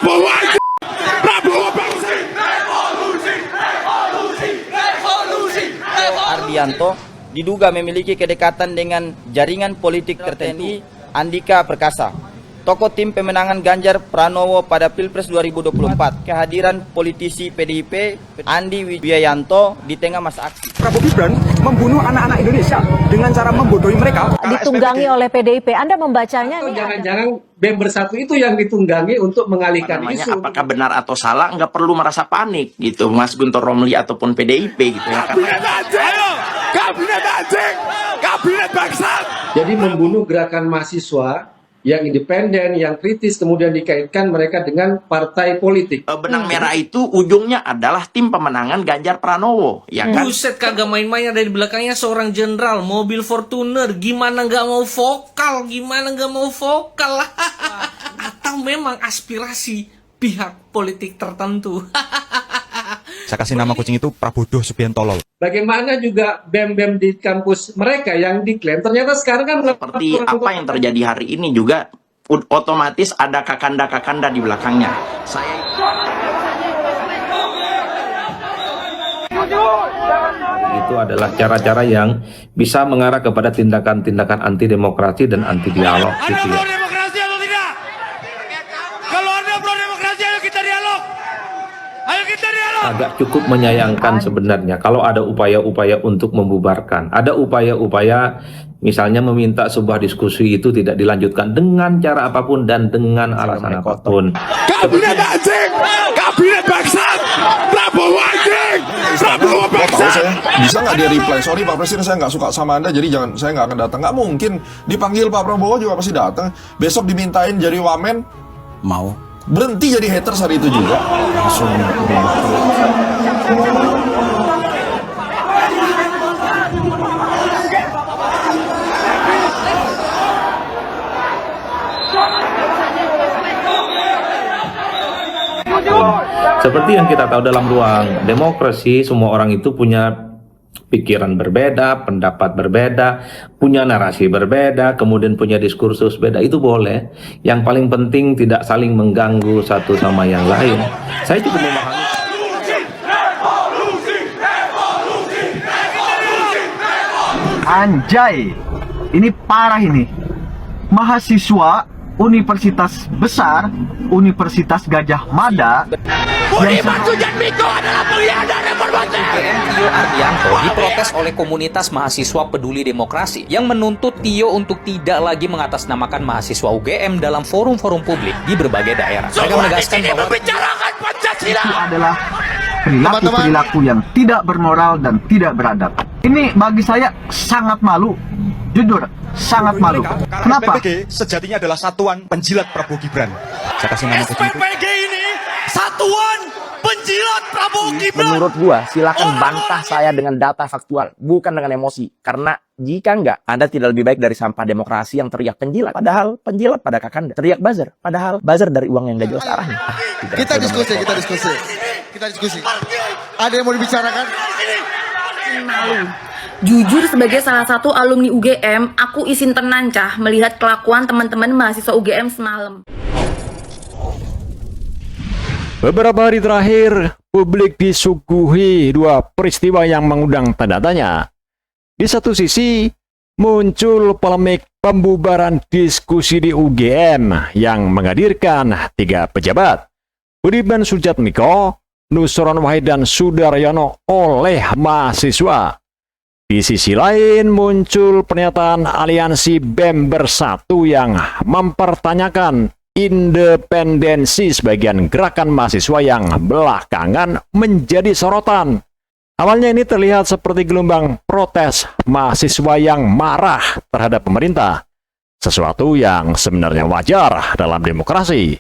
Prabowo aja. Prabowo bangsa. Revolusi, revolusi, revolusi, revolusi. Ardianto diduga memiliki kedekatan dengan jaringan politik tertentu Andika Perkasa, tokoh tim pemenangan Ganjar Pranowo pada Pilpres 2024. Kehadiran politisi PDIP Andi Wijayanto di tengah masa aksi. Prabowo Gibran membunuh anak-anak Indonesia dengan cara membodohi mereka. Ditunggangi oleh PDIP. Anda membacanya nih? Jangan-jangan BEM Bersatu itu yang ditunggangi untuk mengalihkan isu. Apakah benar atau salah, nggak perlu merasa panik gitu, Mas Guntur Romli ataupun PDIP gitu ya. Kabinet anjing, kabinet anjing, kabinet bangsat. Jadi membunuh gerakan mahasiswa yang independen, yang kritis, kemudian dikaitkan mereka dengan partai politik. Benang merah itu ujungnya adalah tim pemenangan Ganjar Pranowo, ya kan? Buset, kagak main-main, ada di belakangnya seorang jenderal, mobil Fortuner. Gimana nggak mau vokal? Gimana nggak mau vokal? Atau memang aspirasi pihak politik tertentu? Saya kasih nama kucing itu Prabodo Subiantolol. Bagaimana juga BEM-BEM di kampus mereka yang diklaim, ternyata sekarang kan seperti apa yang terjadi hari ini juga otomatis ada kakanda-kakanda di belakangnya. Itu adalah cara-cara yang bisa mengarah kepada tindakan-tindakan anti demokrasi dan anti dialog. Anda pro demokrasi atau tidak? Kalau Anda pro demokrasi, ayo kita dialog. Ayo kita dialog. Agak cukup menyayangkan sebenarnya kalau ada upaya-upaya untuk membubarkan. Ada upaya-upaya misalnya meminta sebuah diskusi itu tidak dilanjutkan dengan cara apapun dan dengan alasan apapun. Kabinet anjing, kabinet bangsat, Prabowo anjing, Prabowo bangsat. Bisa nggak dia reply, sorry Pak Presiden saya nggak suka sama Anda, jadi saya nggak akan datang. Nggak mungkin, dipanggil Pak Prabowo juga pasti datang. Besok dimintain jadi wamen, Mau. berhenti jadi haters hari itu juga. Langsung. Seperti yang kita tahu dalam ruang demokrasi, semua orang itu punya pikiran berbeda, pendapat berbeda, punya narasi berbeda, kemudian punya diskursus beda, itu boleh. Yang paling penting tidak saling mengganggu satu sama yang lain. Saya cukup memahami. Anjay, ini parah ini. Mahasiswa Universitas Besar, Universitas Gajah Mada, Budiman Sujatmiko adalah pengkhianat reformasi. UGM Tio Ardianto diprotes oleh komunitas mahasiswa peduli demokrasi yang menuntut Tio untuk tidak lagi mengatasnamakan mahasiswa UGM dalam forum-forum publik di berbagai daerah. Mereka menegaskan bahwa membicarakan Pancasila itu adalah perilaku-perilaku yang tidak bermoral dan tidak beradab. Ini bagi saya sangat malu, jujur, sangat malu. Kenapa? SPPG sejatinya adalah satuan penjilat Prabowo Gibran. Saya kasih nama kucing itu. SPPG ini satuan penjilat Prabowo Gibran. Menurut gua, silakan bantah saya dengan data faktual, bukan dengan emosi. Karena jika enggak, Anda tidak lebih baik dari sampah demokrasi yang teriak penjilat. Padahal penjilat pada kakanda. Teriak buzzer. Padahal buzzer dari uang yang gak jelas arahnya. Kita diskusi. Ada yang mau dibicarakan? Jujur sebagai salah satu alumni UGM, aku isin tenancah melihat kelakuan teman-teman mahasiswa UGM semalam. Beberapa hari terakhir, publik disuguhi dua peristiwa yang mengundang tanda tanya. Di satu sisi, muncul polemik pembubaran diskusi di UGM yang menghadirkan tiga pejabat, Budiman Sujatmiko, Nusron Wahid, dan Sudaryono oleh mahasiswa. Di sisi lain, muncul pernyataan aliansi BEM Bersatu yang mempertanyakan independensi sebagian gerakan mahasiswa yang belakangan menjadi sorotan. Awalnya ini terlihat seperti gelombang protes mahasiswa yang marah terhadap pemerintah, sesuatu yang sebenarnya wajar dalam demokrasi.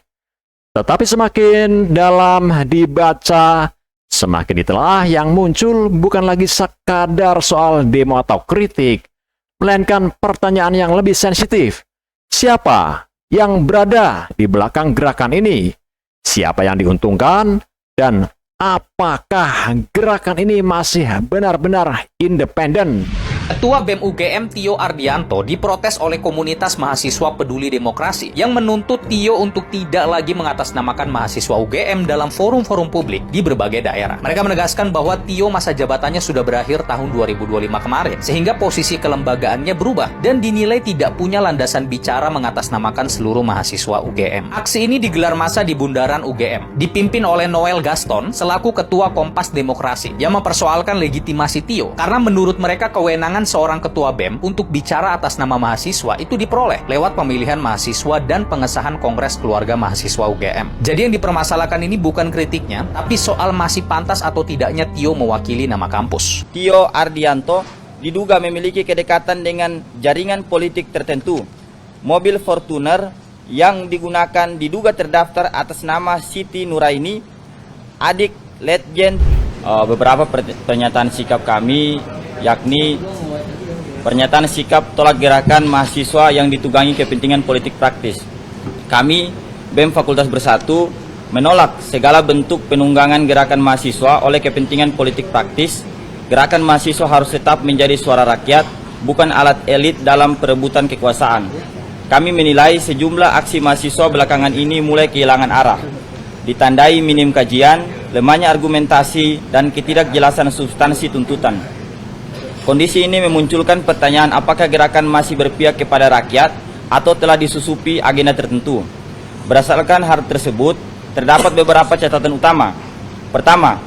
Tetapi semakin dalam dibaca, semakin ditelah, yang muncul bukan lagi sekadar soal demo atau kritik, melainkan pertanyaan yang lebih sensitif. Siapa yang berada di belakang gerakan ini? Siapa yang diuntungkan? Dan apakah gerakan ini masih benar-benar independen? Ketua BEM UGM Tio Ardianto diprotes oleh komunitas mahasiswa peduli demokrasi yang menuntut Tio untuk tidak lagi mengatasnamakan mahasiswa UGM dalam forum-forum publik di berbagai daerah. Mereka menegaskan bahwa Tio masa jabatannya sudah berakhir tahun 2025 kemarin, sehingga posisi kelembagaannya berubah dan dinilai tidak punya landasan bicara mengatasnamakan seluruh mahasiswa UGM. Aksi ini digelar massa di Bundaran UGM, dipimpin oleh Noel Gaston selaku Ketua Kompas Demokrasi yang mempersoalkan legitimasi Tio karena menurut mereka kewenangan seorang ketua BEM untuk bicara atas nama mahasiswa itu diperoleh lewat pemilihan mahasiswa dan pengesahan Kongres Keluarga Mahasiswa UGM. Jadi yang dipermasalahkan ini bukan kritiknya, tapi soal masih pantas atau tidaknya Tio mewakili nama kampus. Tio Ardianto diduga memiliki kedekatan dengan jaringan politik tertentu. Mobil Fortuner yang digunakan diduga terdaftar atas nama Siti Nuraini, adik Letjen. Beberapa pernyataan sikap kami, yakni pernyataan sikap tolak gerakan mahasiswa yang ditunggangi kepentingan politik praktis. Kami, BEM Fakultas Bersatu, menolak segala bentuk penunggangan gerakan mahasiswa oleh kepentingan politik praktis. Gerakan mahasiswa harus tetap menjadi suara rakyat, bukan alat elit dalam perebutan kekuasaan. Kami menilai sejumlah aksi mahasiswa belakangan ini mulai kehilangan arah, ditandai minim kajian, lemahnya argumentasi, dan ketidakjelasan substansi tuntutan. Kondisi ini memunculkan pertanyaan apakah gerakan masih berpihak kepada rakyat atau telah disusupi agenda tertentu. Berdasarkan hal tersebut, terdapat beberapa catatan utama. Pertama,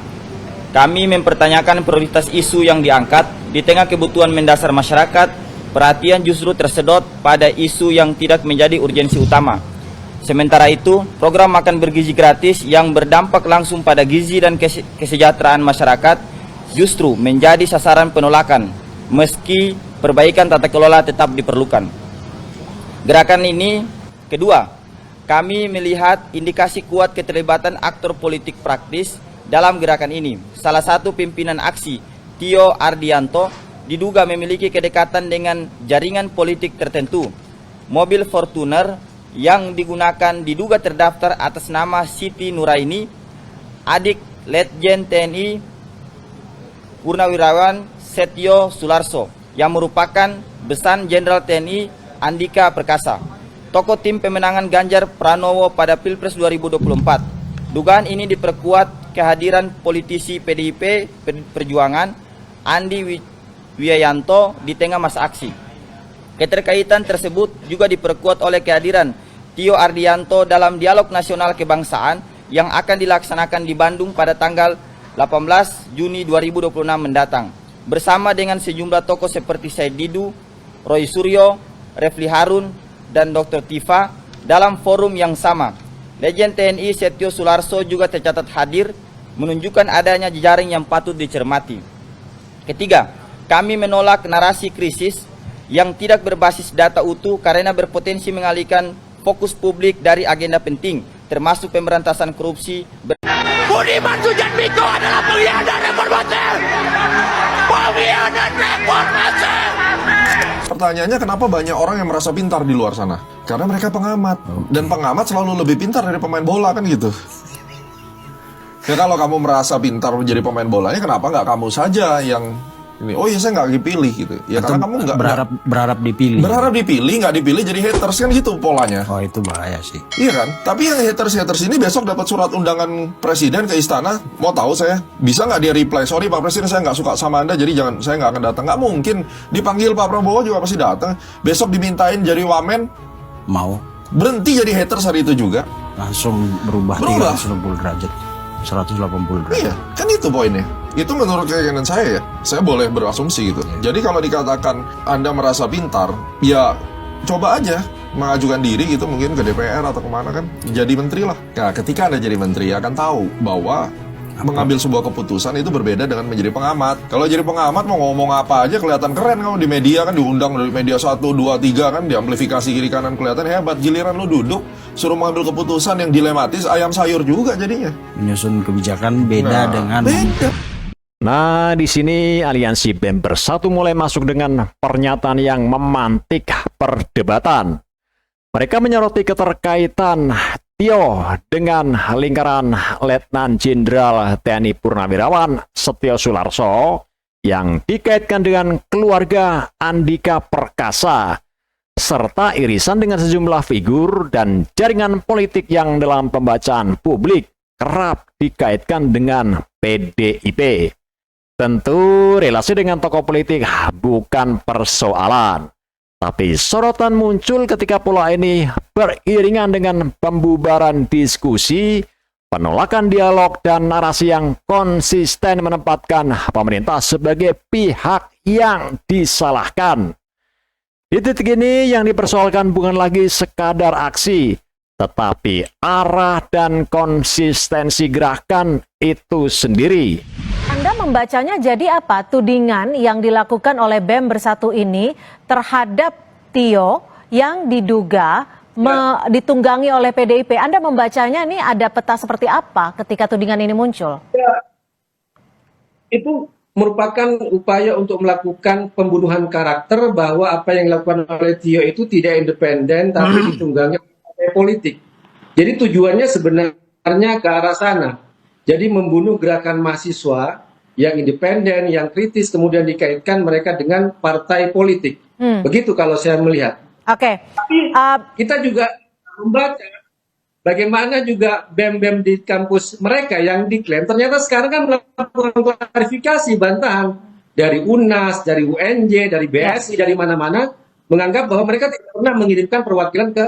kami mempertanyakan prioritas isu yang diangkat di tengah kebutuhan mendasar masyarakat. Perhatian justru tersedot pada isu yang tidak menjadi urgensi utama. Sementara itu, program makan bergizi gratis yang berdampak langsung pada gizi dan kesejahteraan masyarakat justru menjadi sasaran penolakan, meski perbaikan tata kelola tetap diperlukan. Gerakan ini, kedua, kami melihat indikasi kuat keterlibatan aktor politik praktis dalam gerakan ini. Salah satu pimpinan aksi, Tio Ardianto, diduga memiliki kedekatan dengan jaringan politik tertentu. Mobil Fortuner yang digunakan diduga terdaftar atas nama Siti Nuraini, adik Letjen TNI Purnawirawan Setio Sularso, yang merupakan besan Jenderal TNI Andika Perkasa, tokoh tim pemenangan Ganjar Pranowo pada Pilpres 2024. Dugaan ini diperkuat kehadiran politisi PDIP Perjuangan Andi Wijayanto di tengah masa aksi. Keterkaitan tersebut juga diperkuat oleh kehadiran Tio Ardianto dalam dialog nasional kebangsaan yang akan dilaksanakan di Bandung pada tanggal 18 Juni 2026 mendatang, bersama dengan sejumlah tokoh seperti Said Didu, Roy Suryo, Refli Harun, dan Dr. Tifa dalam forum yang sama. Legend TNI Setio Sularso juga tercatat hadir, menunjukkan adanya jejaring yang patut dicermati. Ketiga, kami menolak narasi krisis yang tidak berbasis data utuh karena berpotensi mengalihkan fokus publik dari agenda penting, termasuk pemberantasan korupsi. Budiman Sujatmiko adalah pengkhianat reformator. Pengkhianat reformator. Pertanyaannya, kenapa banyak orang yang merasa pintar di luar sana? Karena mereka pengamat. Dan pengamat selalu lebih pintar dari pemain bola, kan gitu. Ya kalau kamu merasa pintar menjadi pemain bolanya, kenapa nggak kamu saja yang ini? Oh iya, saya nggak dipilih gitu. Ya atau karena kamu nggak berharap dipilih. Berharap dipilih, nggak dipilih jadi haters, kan gitu polanya. Oh itu bahaya sih. Iya kan? Tapi yang haters ini besok dapat surat undangan presiden ke istana. Mau tahu saya, bisa nggak dia reply? Sorry Pak Presiden, saya nggak suka sama Anda, jadi saya nggak akan datang. Nggak mungkin. Dipanggil Pak Prabowo juga pasti datang. Besok dimintain jadi wamen, mau berhenti jadi haters hari itu juga. Langsung berubah 360 derajat. 180 derajat. Iya, kan itu poinnya. Itu menurut keyakinan saya ya. Saya boleh berasumsi gitu. Jadi kalau dikatakan Anda merasa pintar, ya coba aja mengajukan diri gitu mungkin ke DPR atau kemana kan. Jadi menteri lah. Nah, ketika Anda jadi menteri akan tahu bahwa mengambil sebuah keputusan itu berbeda dengan menjadi pengamat. Kalau jadi pengamat mau ngomong apa aja kelihatan keren, kamu di media kan diundang dari media 1, 2, 3 kan, diamplifikasi kiri kanan kelihatan hebat. Giliran lu duduk suruh mengambil keputusan yang dilematis, ayam sayur juga jadinya. Menyusun kebijakan beda dengan beda. Nah, di sini aliansi BEM Bersatu mulai masuk dengan pernyataan yang memantik perdebatan. Mereka menyoroti keterkaitan Tio dengan lingkaran Letnan Jenderal TNI Purnawirawan Setio Sularso yang dikaitkan dengan keluarga Andika Perkasa, serta irisan dengan sejumlah figur dan jaringan politik yang dalam pembacaan publik kerap dikaitkan dengan PDIP. Tentu relasi dengan tokoh politik bukan persoalan, tapi sorotan muncul ketika pola ini beriringan dengan pembubaran diskusi, penolakan dialog, dan narasi yang konsisten menempatkan pemerintah sebagai pihak yang disalahkan. Di titik ini yang dipersoalkan bukan lagi sekadar aksi, tetapi arah dan konsistensi gerakan itu sendiri. Anda membacanya jadi apa tudingan yang dilakukan oleh BEM Bersatu ini terhadap Tio yang diduga ditunggangi oleh PDIP? Anda membacanya ini ada peta seperti apa ketika tudingan ini muncul? Ya, itu merupakan upaya untuk melakukan pembunuhan karakter bahwa apa yang dilakukan oleh Tio itu tidak independen tapi ditunggangi oleh partai politik. Jadi tujuannya sebenarnya ke arah sana. Jadi membunuh gerakan mahasiswa yang independen, yang kritis, kemudian dikaitkan mereka dengan partai politik. Begitu kalau saya melihat. Oke. Tapi kita juga membaca bagaimana juga BEM-BEM di kampus mereka yang diklaim ternyata sekarang kan melakukan klarifikasi, bantahan dari UNAS, dari UNJ, dari BSI, dari mana-mana menganggap bahwa mereka tidak pernah mengirimkan perwakilan ke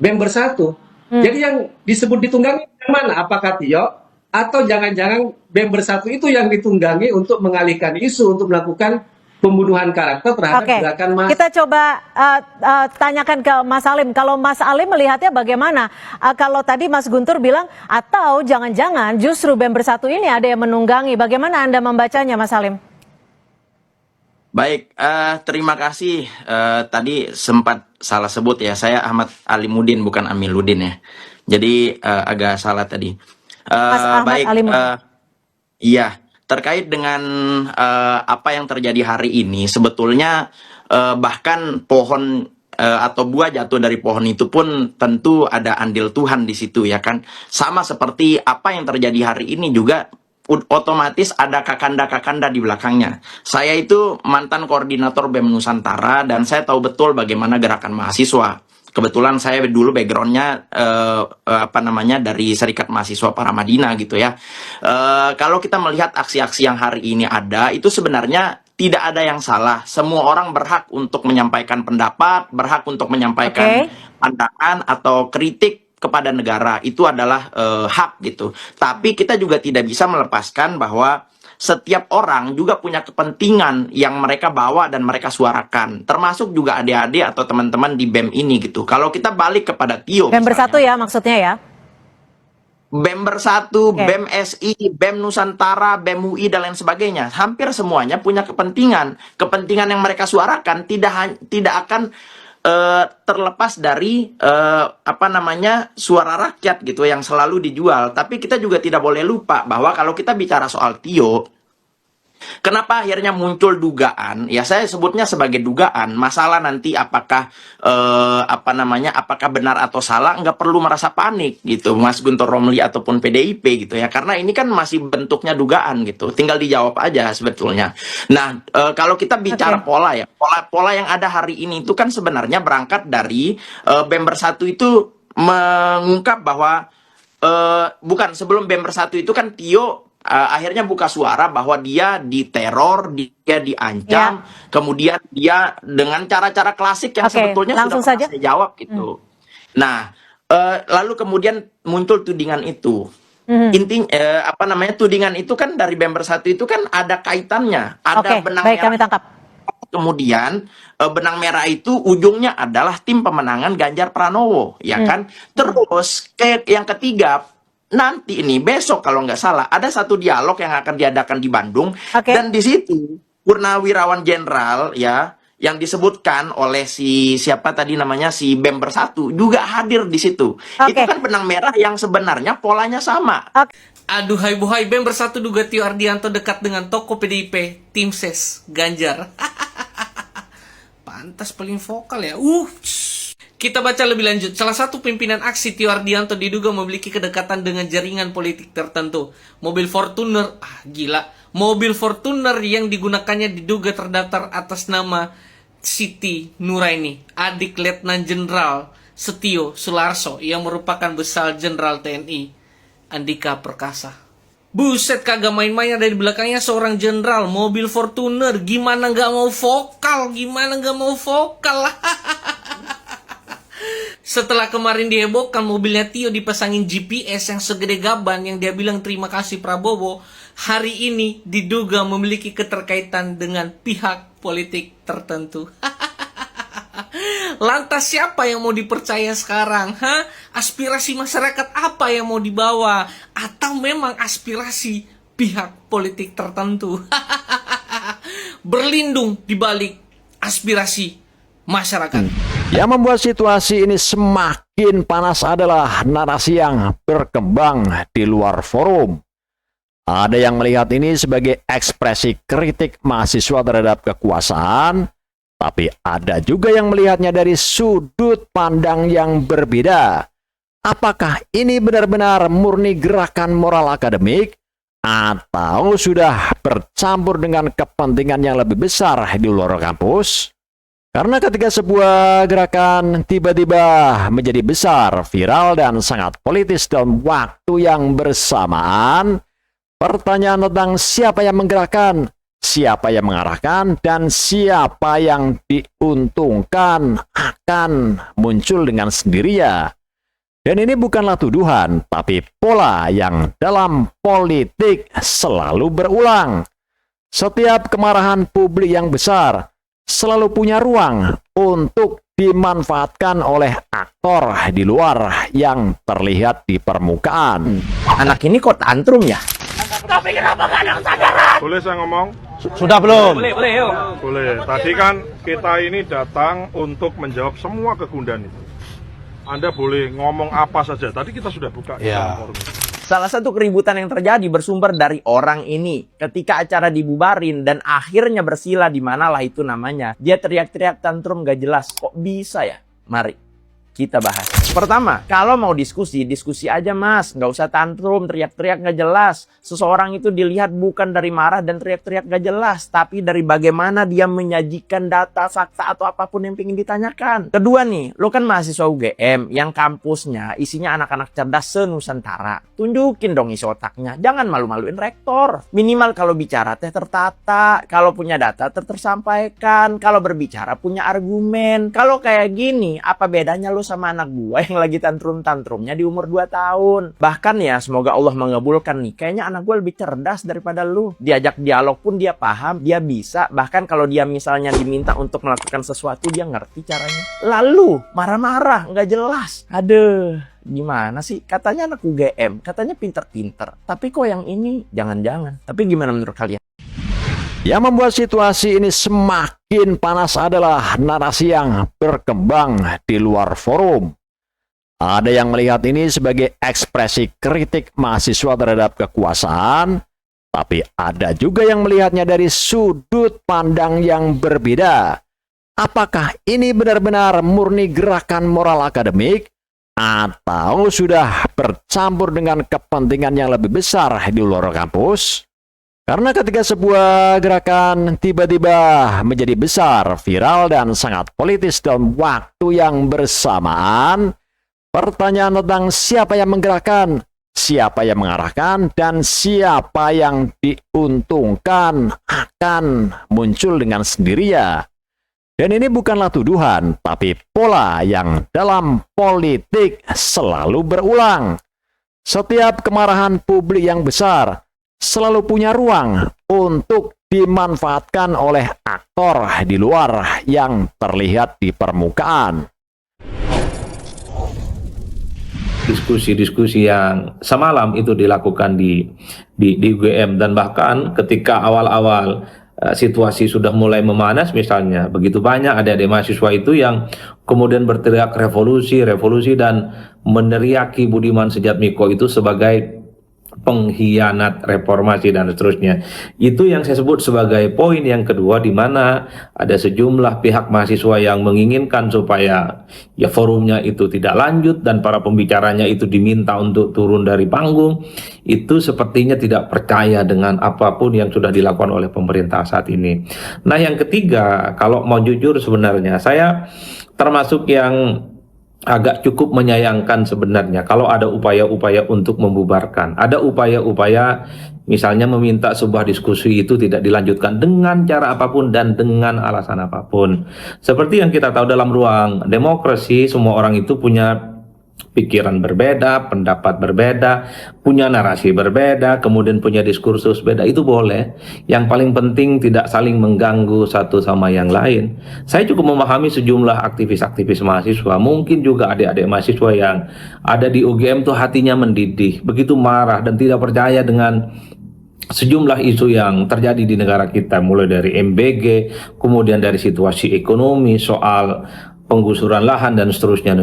BEM Bersatu. Jadi yang disebut ditunggangi yang mana? Apakah Tio? Atau jangan-jangan BEM Bersatu itu yang ditunggangi untuk mengalihkan isu, untuk melakukan pembunuhan karakter terhadap gerakan mahasiswa. Kita coba tanyakan ke Mas Alim. Kalau Mas Alim melihatnya bagaimana? Kalau tadi Mas Guntur bilang, atau jangan-jangan justru BEM Bersatu ini ada yang menunggangi. Bagaimana Anda membacanya, Mas Alim? Baik, terima kasih. Tadi sempat salah sebut ya, saya Ahmad Alimuddin bukan Amiluddin ya. Jadi agak salah tadi. Mas Ahmad Baik, Alimuddin. iya, terkait dengan apa yang terjadi hari ini, sebetulnya bahkan pohon atau buah jatuh dari pohon itu pun tentu ada andil Tuhan di situ ya kan. Sama seperti apa yang terjadi hari ini juga otomatis ada kakanda-kakanda di belakangnya. Saya itu mantan koordinator BEM Nusantara dan saya tahu betul bagaimana gerakan mahasiswa. Kebetulan saya dulu backgroundnya dari Serikat Mahasiswa Paramadina gitu ya. Kalau kita melihat aksi-aksi yang hari ini ada, itu sebenarnya tidak ada yang salah. Semua orang berhak untuk menyampaikan pendapat, berhak untuk menyampaikan pandangan atau kritik kepada negara. Itu adalah hak gitu. Tapi kita juga tidak bisa melepaskan bahwa setiap orang juga punya kepentingan yang mereka bawa dan mereka suarakan, termasuk juga adik-adik atau teman-teman di BEM ini gitu. Kalau kita balik kepada Tio, BEM Bersatu ya maksudnya ya? BEM Bersatu, BEM SI, BEM Nusantara, BEM UI dan lain sebagainya, hampir semuanya punya kepentingan. Kepentingan yang mereka suarakan tidak akan terlepas dari suara rakyat gitu yang selalu dijual. Tapi kita juga tidak boleh lupa bahwa kalau kita bicara soal Tio, kenapa akhirnya muncul dugaan? Ya saya sebutnya sebagai dugaan. Masalah nanti apakah apakah benar atau salah, nggak perlu merasa panik gitu, Mas Guntur Romli ataupun PDIP gitu ya. Karena ini kan masih bentuknya dugaan gitu. Tinggal dijawab aja sebetulnya. Nah, kalau kita bicara pola ya, pola yang ada hari ini itu kan sebenarnya berangkat dari BEM Bersatu itu mengungkap bahwa bukan sebelum BEM Bersatu itu kan Tio akhirnya buka suara bahwa dia diteror, dia diancam, kemudian dia dengan cara-cara klasik yang sebetulnya sudah pernah saya jawab gitu. Nah, lalu kemudian muncul tudingan itu. Intinya tudingan itu kan dari BEM Bersatu itu kan ada kaitannya, ada benang merah. Kami tangkap. Kemudian benang merah itu ujungnya adalah tim pemenangan Ganjar Pranowo, ya kan? Terus yang ketiga, nanti ini besok kalau nggak salah ada satu dialog yang akan diadakan di Bandung, dan di situ Purnawirawan Jenderal ya yang disebutkan oleh si BEM Bersatu juga hadir di situ. Itu kan benang merah yang sebenarnya polanya sama. Aduhai buhai, BEM Bersatu duga Tio Ardianto dekat dengan tokoh PDIP, tim ses Ganjar. Pantas paling vokal ya. Kita baca lebih lanjut. Salah satu pimpinan aksi Tio Ardianto diduga memiliki kedekatan dengan jaringan politik tertentu. Mobil Fortuner, gila. Mobil Fortuner yang digunakannya diduga terdaftar atas nama Siti Nuraini, adik Letnan Jenderal Setio Sularso yang merupakan besal Jenderal TNI Andika Perkasa. Buset, kagak main-main, ada di belakangnya seorang jenderal, mobil Fortuner. Gimana nggak mau vokal? Gimana nggak mau vokal? Setelah kemarin dihebohkan mobilnya Tio dipasangin GPS yang segede gaban yang dia bilang terima kasih Prabowo, hari ini diduga memiliki keterkaitan dengan pihak politik tertentu. Lantas siapa yang mau dipercaya sekarang? Aspirasi masyarakat apa yang mau dibawa? Atau memang aspirasi pihak politik tertentu? Berlindung di balik aspirasi masyarakat. Yang membuat situasi ini semakin panas adalah narasi yang berkembang di luar forum. Ada yang melihat ini sebagai ekspresi kritik mahasiswa terhadap kekuasaan, tapi ada juga yang melihatnya dari sudut pandang yang berbeda. Apakah ini benar-benar murni gerakan moral akademik atau sudah bercampur dengan kepentingan yang lebih besar di luar kampus? Karena ketika sebuah gerakan tiba-tiba menjadi besar, viral, dan sangat politis dalam waktu yang bersamaan, pertanyaan tentang siapa yang menggerakkan, siapa yang mengarahkan, dan siapa yang diuntungkan akan muncul dengan sendirinya. Dan ini bukanlah tuduhan, tapi pola yang dalam politik selalu berulang. Setiap kemarahan publik yang besar selalu punya ruang untuk dimanfaatkan oleh aktor di luar yang terlihat di permukaan. Anak ini kok tantrum ya? Tapi kenapa gak ada kesadaran? Boleh saya ngomong? Sudah belum? Boleh, yuk. Boleh. Tadi kan kita ini datang untuk menjawab semua kegundahan itu. Anda boleh ngomong apa saja. Tadi kita sudah buka. Ya. Salah satu keributan yang terjadi bersumber dari orang ini. Ketika acara dibubarin dan akhirnya bersila di manalah itu namanya. Dia teriak-teriak tantrum gak jelas. Kok bisa ya? Mari kita bahas. Pertama, kalau mau diskusi, diskusi aja mas. Nggak usah tantrum, teriak-teriak nggak jelas. Seseorang itu dilihat bukan dari marah dan teriak-teriak nggak jelas, tapi dari bagaimana dia menyajikan data, fakta, atau apapun yang ingin ditanyakan. Kedua nih, lo kan mahasiswa UGM yang kampusnya isinya anak-anak cerdas se-Nusantara. Tunjukin dong isi otaknya. Jangan malu-maluin rektor. Minimal kalau bicara teh tertata, kalau punya data tersampaikan, kalau berbicara punya argumen. Kalau kayak gini, apa bedanya lo sama anak gue yang lagi tantrum-tantrumnya di umur 2 tahun. Bahkan ya, semoga Allah mengabulkan nih. Kayaknya anak gue lebih cerdas daripada lu. Diajak dialog pun dia paham, dia bisa. Bahkan kalau dia misalnya diminta untuk melakukan sesuatu, dia ngerti caranya. Lalu, marah-marah, nggak jelas. Aduh, gimana sih? Katanya anak UGM, katanya pinter-pinter. Tapi kok yang ini, jangan-jangan. Tapi gimana menurut kalian? Yang membuat situasi ini semakin panas adalah narasi yang berkembang di luar forum. Ada yang melihat ini sebagai ekspresi kritik mahasiswa terhadap kekuasaan, tapi ada juga yang melihatnya dari sudut pandang yang berbeda. Apakah ini benar-benar murni gerakan moral akademik atau sudah bercampur dengan kepentingan yang lebih besar di luar kampus? Karena ketika sebuah gerakan tiba-tiba menjadi besar, viral, dan sangat politis dalam waktu yang bersamaan, pertanyaan tentang siapa yang menggerakkan, siapa yang mengarahkan, dan siapa yang diuntungkan akan muncul dengan sendirinya. Dan ini bukanlah tuduhan, tapi pola yang dalam politik selalu berulang. Setiap kemarahan publik yang besar selalu punya ruang untuk dimanfaatkan oleh aktor di luar yang terlihat di permukaan. Diskusi-diskusi yang semalam itu dilakukan di UGM, dan bahkan ketika awal-awal situasi sudah mulai memanas, misalnya begitu banyak adik-adik mahasiswa itu yang kemudian berteriak revolusi, revolusi, dan meneriaki Budiman Sujatmiko itu sebagai pengkhianat reformasi dan seterusnya. Itu yang saya sebut sebagai poin yang kedua, di mana ada sejumlah pihak mahasiswa yang menginginkan supaya ya forumnya itu tidak lanjut dan para pembicaranya itu diminta untuk turun dari panggung. Itu sepertinya tidak percaya dengan apapun yang sudah dilakukan oleh pemerintah saat ini. Nah, yang ketiga, kalau mau jujur sebenarnya saya termasuk yang agak cukup menyayangkan sebenarnya kalau ada upaya-upaya untuk membubarkan. Ada upaya-upaya misalnya meminta sebuah diskusi itu tidak dilanjutkan dengan cara apapun dan dengan alasan apapun. Seperti yang kita tahu dalam ruang demokrasi, semua orang itu punya pikiran berbeda, pendapat berbeda, punya narasi berbeda, kemudian punya diskursus beda, itu boleh. Yang paling penting tidak saling mengganggu satu sama yang lain. Saya cukup memahami sejumlah aktivis-aktivis mahasiswa, mungkin juga adik-adik mahasiswa yang ada di UGM tuh hatinya mendidih, begitu marah dan tidak percaya dengan sejumlah isu yang terjadi di negara kita, mulai dari MBG, kemudian dari situasi ekonomi, soal penggusuran lahan dan seterusnya.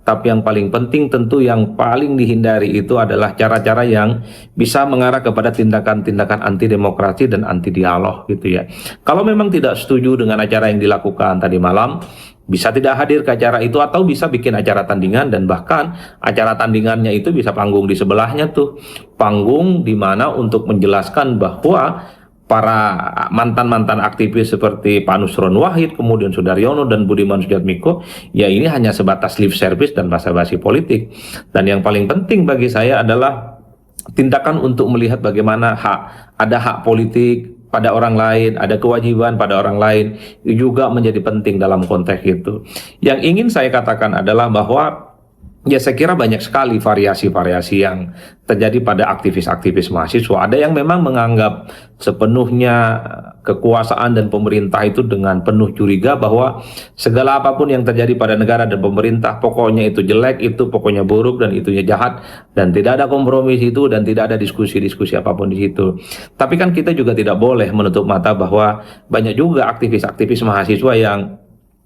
Tapi yang paling penting tentu yang paling dihindari itu adalah cara-cara yang bisa mengarah kepada tindakan-tindakan anti demokrasi dan anti dialog gitu ya. Kalau memang tidak setuju dengan acara yang dilakukan tadi malam, bisa tidak hadir ke acara itu atau bisa bikin acara tandingan, dan bahkan acara tandingannya itu bisa panggung di sebelahnya tuh. Panggung di mana untuk menjelaskan bahwa para mantan-mantan aktivis seperti Pak Nusron Wahid, kemudian Sudaryono dan Budiman Sujatmiko, ya ini hanya sebatas lip service dan basa-basi politik. Dan yang paling penting bagi saya adalah tindakan untuk melihat bagaimana ada hak politik pada orang lain, ada kewajiban pada orang lain, juga menjadi penting dalam konteks itu. Yang ingin saya katakan adalah bahwa ya saya kira banyak sekali variasi-variasi yang terjadi pada aktivis-aktivis mahasiswa. Ada yang memang menganggap sepenuhnya kekuasaan dan pemerintah itu dengan penuh curiga bahwa segala apapun yang terjadi pada negara dan pemerintah pokoknya itu jelek, itu pokoknya buruk dan itunya jahat, dan tidak ada kompromi di situ dan tidak ada diskusi-diskusi apapun di situ. Tapi kan kita juga tidak boleh menutup mata bahwa banyak juga aktivis-aktivis mahasiswa yang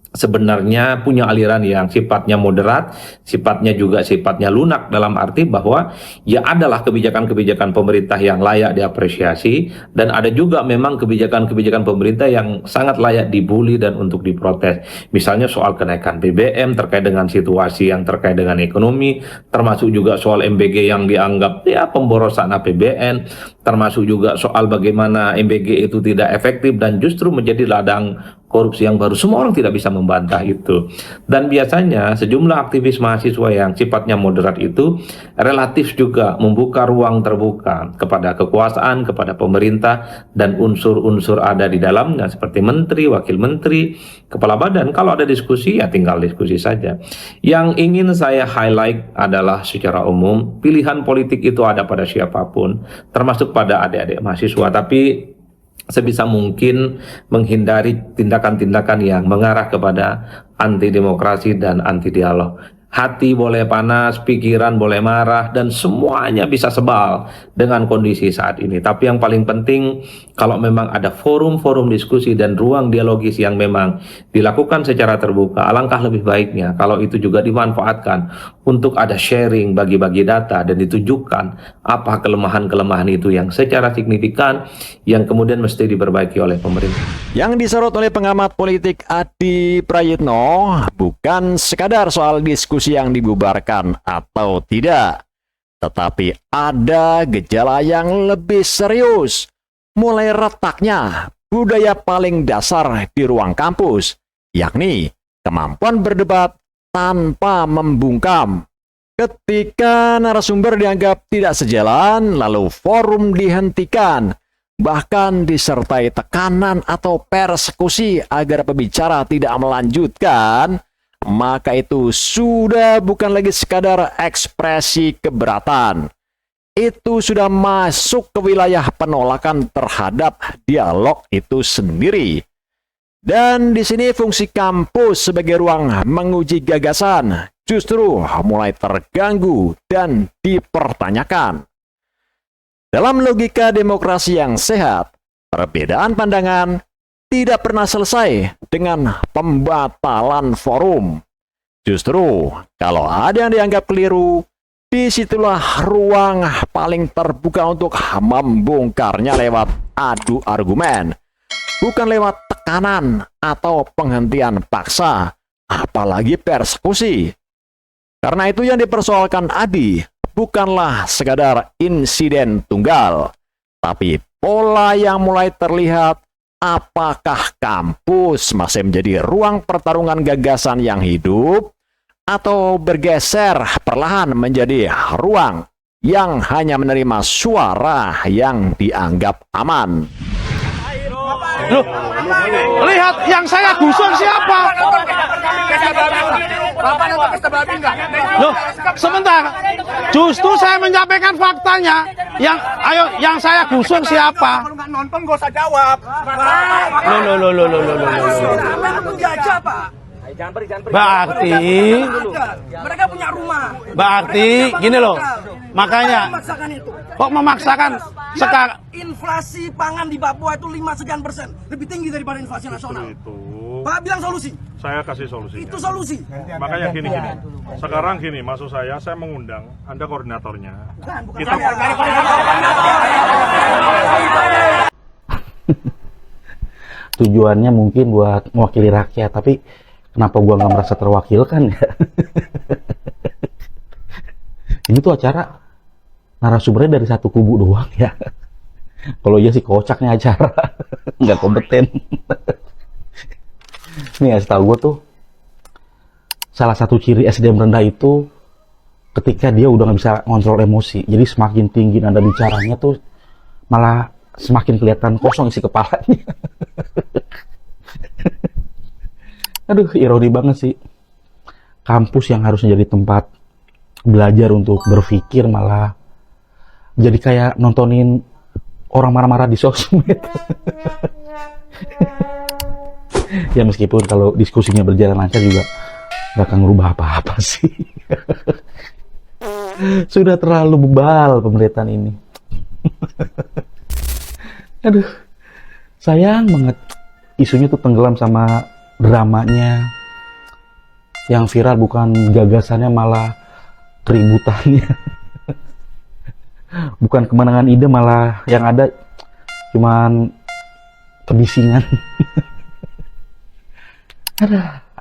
sebenarnya punya aliran yang sifatnya moderat, sifatnya lunak, dalam arti bahwa ya adalah kebijakan-kebijakan pemerintah yang layak diapresiasi, dan ada juga memang kebijakan-kebijakan pemerintah yang sangat layak dibully dan untuk diprotes. Misalnya soal kenaikan BBM terkait dengan situasi yang terkait dengan ekonomi, termasuk juga soal MBG yang dianggap ya pemborosan APBN, termasuk juga soal bagaimana MBG itu tidak efektif dan justru menjadi ladang korupsi yang baru. Semua orang tidak bisa membantah itu. Dan biasanya sejumlah aktivis mahasiswa yang sifatnya moderat itu relatif juga membuka ruang terbuka kepada kekuasaan, kepada pemerintah, dan unsur-unsur ada di dalamnya seperti menteri, wakil menteri, kepala badan. Kalau ada diskusi ya tinggal diskusi saja. Yang ingin saya highlight adalah secara umum pilihan politik itu ada pada siapapun, termasuk pada adik-adik mahasiswa, tapi sebisa mungkin menghindari tindakan-tindakan yang mengarah kepada anti demokrasi dan anti dialog. Hati boleh panas, pikiran boleh marah, dan semuanya bisa sebal dengan kondisi saat ini. Tapi yang paling penting, kalau memang ada forum-forum diskusi dan ruang dialogis yang memang dilakukan secara terbuka, alangkah lebih baiknya kalau itu juga dimanfaatkan untuk ada sharing, bagi-bagi data, dan ditunjukkan apa kelemahan-kelemahan itu yang secara signifikan yang kemudian mesti diperbaiki oleh pemerintah. Yang disorot oleh pengamat politik Adi Prayitno bukan sekadar soal diskusi yang dibubarkan atau tidak, tetapi ada gejala yang lebih serius, mulai retaknya budaya paling dasar di ruang kampus, yakni kemampuan berdebat tanpa membungkam. Ketika narasumber dianggap tidak sejalan, lalu forum dihentikan, bahkan disertai tekanan atau persekusi agar pembicara tidak melanjutkan, maka itu sudah bukan lagi sekadar ekspresi keberatan. Itu sudah masuk ke wilayah penolakan terhadap dialog itu sendiri. Dan di sini fungsi kampus sebagai ruang menguji gagasan justru mulai terganggu dan dipertanyakan. Dalam logika demokrasi yang sehat, perbedaan pandangan tidak pernah selesai dengan pembatalan forum. Justru, kalau ada yang dianggap keliru, Disitulah ruang paling terbuka untuk membongkarnya lewat adu argumen, bukan lewat tekanan atau penghentian paksa, apalagi persekusi. Karena itu yang dipersoalkan Adi bukanlah sekadar insiden tunggal, tapi pola yang mulai terlihat. Apakah kampus masih menjadi ruang pertarungan gagasan yang hidup, atau bergeser perlahan menjadi ruang yang hanya menerima suara yang dianggap aman? Loh, lihat yang saya gusur siapa? Loh, sebentar. Justru saya menyampaikan faktanya. Yang saya gusur siapa? Kalau nggak nonton gak usah jawab. Berarti Mereka punya rumah. Berarti gini loh. Makanya kok memaksakan sekarang Inflasi pangan di Papua itu 5 sekian persen, lebih tinggi daripada inflasi nasional. Pak bilang solusi. Saya kasih solusi. Itu solusi. Makanya gini. Sekarang gini, maksud saya mengundang Anda koordinatornya. Bukan Kita Tujuannya mungkin buat mewakili rakyat, tapi kenapa gua nggak merasa terwakilkan ya? Ini tuh acara narasumbernya dari satu kubu doang ya. Kalau iya sih kocaknya acara, nggak kompeten. Nih ya, setahu gue tuh salah satu ciri SDM rendah itu ketika dia udah nggak bisa ngontrol emosi. Jadi semakin tinggi nada bicaranya tuh malah semakin kelihatan kosong isi kepalanya. Aduh, ironi banget sih. Kampus yang harusnya jadi tempat belajar untuk berpikir malah jadi kayak nontonin orang marah-marah di sosmed. Ya meskipun kalau diskusinya berjalan lancar juga gak akan ngerubah apa-apa sih. Sudah terlalu bebal pemerintahan ini. Aduh, sayang banget isunya tuh tenggelam sama dramanya. Yang viral bukan gagasannya malah keributannya. Bukan kemenangan ide, malah yang ada cuman kebisingan.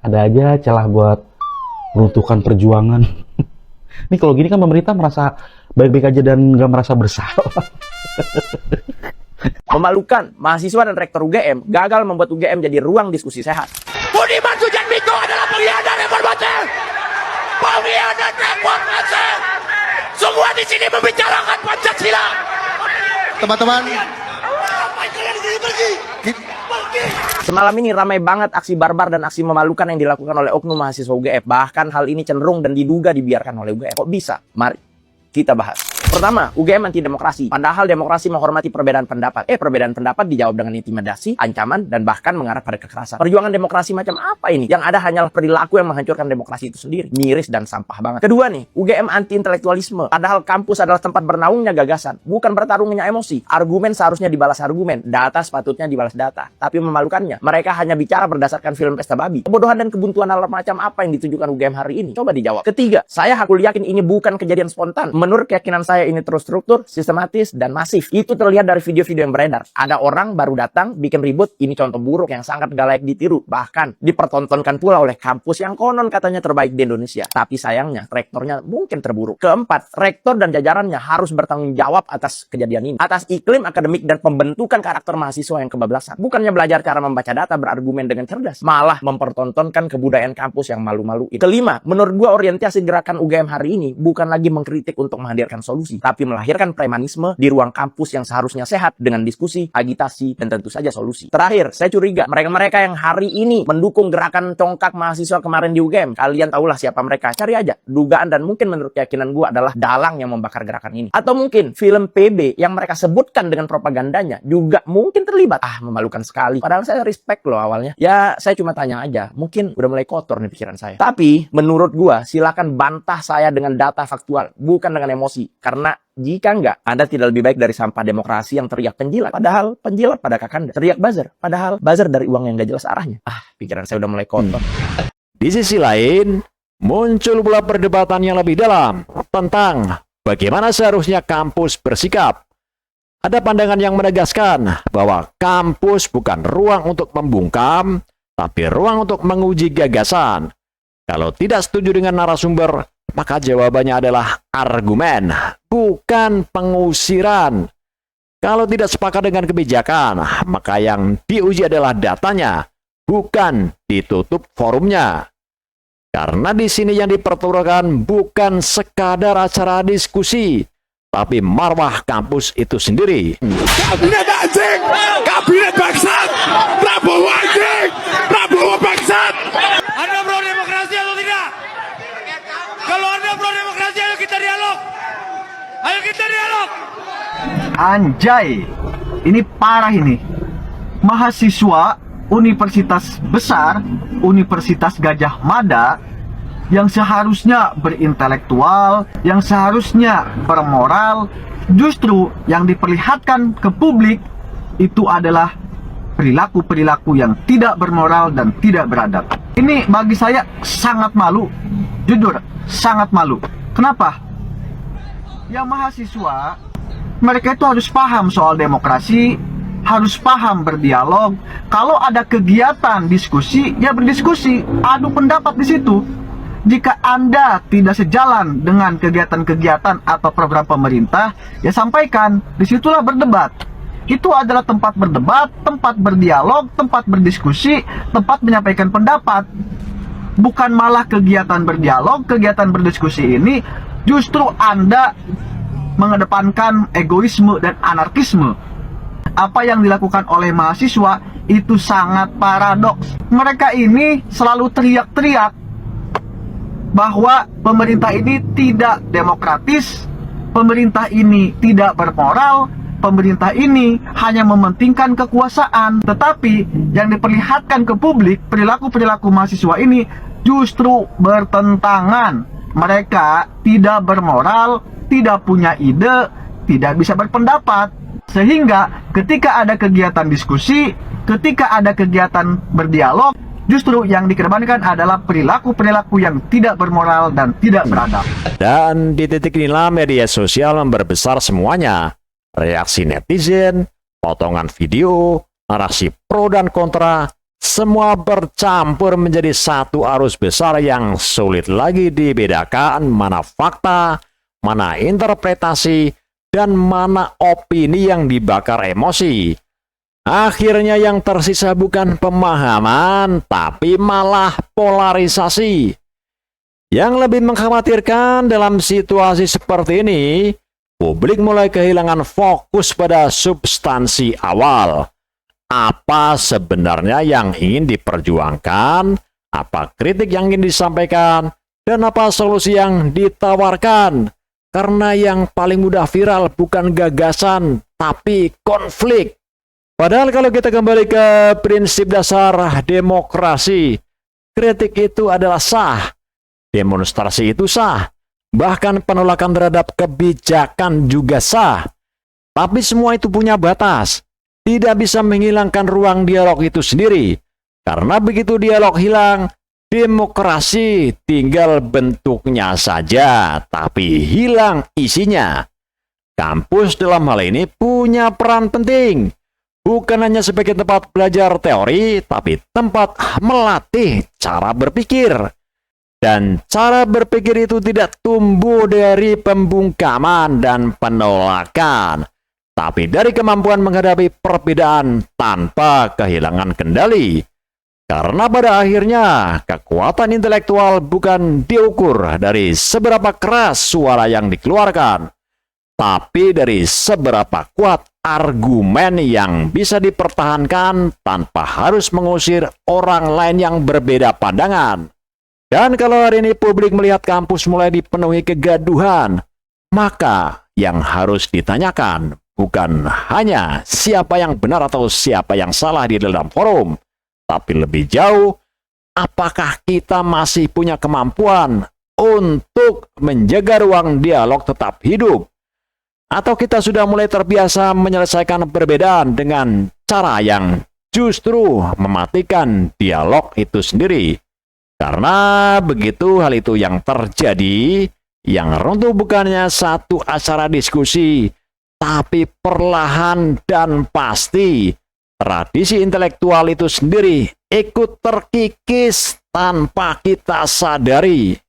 Ada aja celah buat meruntuhkan perjuangan. Ini kalau gini kan pemerintah merasa baik-baik aja dan nggak merasa bersalah. Memalukan, mahasiswa dan rektor UGM gagal membuat UGM jadi ruang diskusi sehat. Budiman Sujatmiko adalah pengkhianat reformasi. Pengkhianat reformasi. Semua di sini membicarakan Pancasila. Teman-teman, Semalam ini ramai banget aksi barbar dan aksi memalukan yang dilakukan oleh oknum mahasiswa UGM. Bahkan hal ini cenderung dan diduga dibiarkan oleh UGM. Kok bisa? Mari kita bahas. Pertama, UGM anti demokrasi. Padahal demokrasi menghormati perbedaan pendapat. Perbedaan pendapat dijawab dengan intimidasi, ancaman, dan bahkan mengarah pada kekerasan. Perjuangan demokrasi macam apa ini? Yang ada hanyalah perilaku yang menghancurkan demokrasi itu sendiri. Miris dan sampah banget. Kedua nih, UGM anti intelektualisme. Padahal kampus adalah tempat bernaungnya gagasan, bukan bertarungnya emosi. Argumen seharusnya dibalas argumen, data sepatutnya dibalas data. Tapi memalukannya, mereka hanya bicara berdasarkan film pesta babi. Kebodohan dan kebuntuan hal macam apa yang ditunjukkan UGM hari ini? Coba dijawab. Ketiga, saya hakul yakin ini bukan kejadian spontan. Menurut keyakinan saya ini terstruktur, sistematis, dan masif. Itu terlihat dari video-video yang beredar. Ada orang baru datang, bikin ribut, ini contoh buruk yang sangat gak layak ditiru. Bahkan dipertontonkan pula oleh kampus yang konon katanya terbaik di Indonesia. Tapi sayangnya, rektornya mungkin terburuk. Keempat, rektor dan jajarannya harus bertanggung jawab atas kejadian ini. Atas iklim akademik dan pembentukan karakter mahasiswa yang kebablasan. Bukannya belajar cara membaca data berargumen dengan cerdas, malah mempertontonkan kebudayaan kampus yang malu-malu. Kelima, menurut gua orientasi gerakan UGM hari ini bukan lagi mengkritik untuk menghadirkan solusi, tapi melahirkan premanisme di ruang kampus yang seharusnya sehat dengan diskusi, agitasi, dan tentu saja solusi. Terakhir, saya curiga mereka-mereka yang hari ini mendukung gerakan congkak mahasiswa kemarin di UGM, kalian tahulah siapa mereka. Cari aja. Dugaan dan mungkin menurut keyakinan gua adalah dalang yang membakar gerakan ini. Atau mungkin film PB yang mereka sebutkan dengan propagandanya juga mungkin terlibat. Memalukan sekali. Padahal saya respect loh awalnya. Ya, saya cuma tanya aja. Mungkin udah mulai kotor nih pikiran saya. Tapi, menurut gua, silakan bantah saya dengan data faktual, bukan dengan emosi. Karena jika enggak, Anda tidak lebih baik dari sampah demokrasi yang teriak penjilat. Padahal penjilat pada kakanda. Teriak buzzer. Padahal buzzer dari uang yang gak jelas arahnya. Pikiran saya udah mulai kotor. Di sisi lain, muncul pula perdebatan yang lebih dalam tentang bagaimana seharusnya kampus bersikap. Ada pandangan yang menegaskan bahwa kampus bukan ruang untuk membungkam, tapi ruang untuk menguji gagasan. Kalau tidak setuju dengan narasumber, maka jawabannya adalah argumen, bukan pengusiran. Kalau tidak sepakat dengan kebijakan, maka yang diuji adalah datanya, bukan ditutup forumnya. Karena di sini yang dipertaruhkan bukan sekadar acara diskusi, tapi marwah kampus itu sendiri. Kabinet anjing! Kabinet bangsat! Prabowo anjing! Prabowo bangsat! Anda pro demokrasi atau tidak? Kalau Anda pro demokrasi, ayo kita dialog! Ayo kita dialog! Anjay, ini parah ini. Mahasiswa universitas besar, Universitas Gajah Mada, yang seharusnya berintelektual, yang seharusnya bermoral, justru yang diperlihatkan ke publik itu adalah perilaku-perilaku yang tidak bermoral dan tidak beradab. Ini bagi saya sangat malu, jujur, sangat malu. Kenapa? Yang mahasiswa, mereka itu harus paham soal demokrasi, harus paham berdialog. Kalau ada kegiatan diskusi, ya berdiskusi, adu pendapat di situ. Jika Anda tidak sejalan dengan kegiatan-kegiatan atau program pemerintah, ya sampaikan, disitulah berdebat. Itu adalah tempat berdebat, tempat berdialog, tempat berdiskusi, tempat menyampaikan pendapat. Bukan malah kegiatan berdialog, kegiatan berdiskusi ini justru Anda mengedepankan egoisme dan anarkisme. Apa yang dilakukan oleh mahasiswa itu sangat paradoks. Mereka ini selalu teriak-teriak bahwa pemerintah ini tidak demokratis, pemerintah ini tidak bermoral, pemerintah ini hanya mementingkan kekuasaan. Tetapi yang diperlihatkan ke publik, perilaku-perilaku mahasiswa ini justru bertentangan. Mereka tidak bermoral, tidak punya ide, tidak bisa berpendapat. Sehingga ketika ada kegiatan diskusi, ketika ada kegiatan berdialog, justru yang dikedepankan adalah perilaku-perilaku yang tidak bermoral dan tidak beradab. Dan di titik inilah media sosial memperbesar semuanya. Reaksi netizen, potongan video, narasi pro dan kontra, semua bercampur menjadi satu arus besar yang sulit lagi dibedakan mana fakta, mana interpretasi, dan mana opini yang dibakar emosi. Akhirnya yang tersisa bukan pemahaman, tapi malah polarisasi. Yang lebih mengkhawatirkan dalam situasi seperti ini, publik mulai kehilangan fokus pada substansi awal. Apa sebenarnya yang ingin diperjuangkan, apa kritik yang ingin disampaikan, dan apa solusi yang ditawarkan. Karena yang paling mudah viral bukan gagasan, tapi konflik. Padahal kalau kita kembali ke prinsip dasar demokrasi, kritik itu adalah sah, demonstrasi itu sah, bahkan penolakan terhadap kebijakan juga sah. Tapi semua itu punya batas, tidak bisa menghilangkan ruang dialog itu sendiri. Karena begitu dialog hilang, demokrasi tinggal bentuknya saja, tapi hilang isinya. Kampus dalam hal ini punya peran penting. Bukan hanya sebagai tempat belajar teori, tapi tempat melatih cara berpikir. Dan cara berpikir itu tidak tumbuh dari pembungkaman dan penolakan, tapi dari kemampuan menghadapi perbedaan tanpa kehilangan kendali. Karena pada akhirnya, kekuatan intelektual bukan diukur dari seberapa keras suara yang dikeluarkan, tapi dari seberapa kuat argumen yang bisa dipertahankan tanpa harus mengusir orang lain yang berbeda pandangan. Dan kalau hari ini publik melihat kampus mulai dipenuhi kegaduhan, maka yang harus ditanyakan bukan hanya siapa yang benar atau siapa yang salah di dalam forum, tapi lebih jauh, apakah kita masih punya kemampuan untuk menjaga ruang dialog tetap hidup? Atau kita sudah mulai terbiasa menyelesaikan perbedaan dengan cara yang justru mematikan dialog itu sendiri? Karena begitu hal itu yang terjadi, yang runtuh bukannya satu acara diskusi, tapi perlahan dan pasti tradisi intelektual itu sendiri ikut terkikis tanpa kita sadari.